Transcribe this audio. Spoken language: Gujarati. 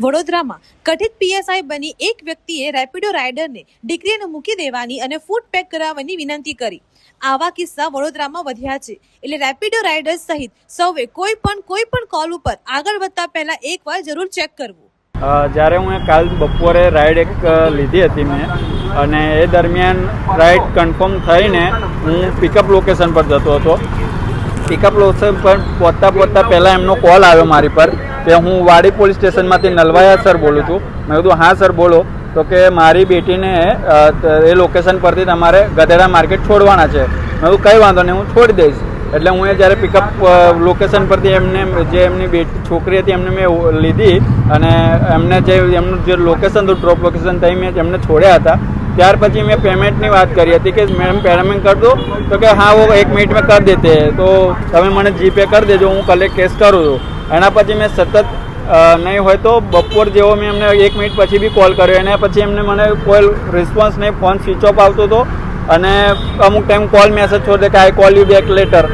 વડોદરામાં કથિત પીએસઆઈ બની એક વ્યક્તિએ રેપિડો રાઇડરને ડિક્રીને મૂકી દેવાની અને ફૂડ પેક કરાવવાની વિનંતી કરી। આવા કિસ્સા વડોદરામાં વધ્યા છે, એટલે રેપિડો રાઇડર્સ સહિત સૌએ કોઈ પણ કોલ ઉપર આગળ વધતા પહેલા એકવાર જરૂર ચેક કરવું। જ્યારે હું કાલ બપોરે રાઈડ એક લીધી હતી મેં, અને એ દરમિયાન રાઈડ કન્ફર્મ થઈને હું પિકઅપ લોકેશન પર જતો હતો। પિકઅપ લોકેશન પર પહોંચતા પહેલાં એમનો કોલ આવ્યો મારી પર કે હું વાડી પોલીસ સ્ટેશનમાંથી નલવાયા સર બોલું છું। મેં કીધું હા સર બોલો। તો કે મારી બેટીને એ લોકેશન પરથી તમારે ગધેડા માર્કેટ છોડવાના છે। મેં કીધું કંઈ વાંધો નહીં, હું છોડી દઈશ। એટલે હું એ જ્યારે પિકઅપ લોકેશન પરથી એમની છોકરી હતી એમને મેં લીધી, અને એમનું જે લોકેશન હતું ડ્રોપ લોકેશન ત્યાં મેં એમને છોડ્યા હતા। ત્યાર પછી મેં પેમેન્ટની વાત કરી હતી કે મેડમ પેમેન્ટ कर दो, તો કે હા वो 1 મિનિટ में कर देते हैं, तो તમે મને જીપે કરી દેજો, હું કલેક્ટ કેશ કરું છું। એના પછી મેં સતત નહીં હોય તો બપોર જેવો મેં એમને 1 મિનિટ પછી બી કોલ કર્યો, એના પછી એમને મને કોઈ રિસ્પોન્સ નહીં, ફોન સ્વિચ ઓફ આવતો હતો, અને અમુક ટાઈમ કોલ મેસેજ છોડે કે I call you back letter.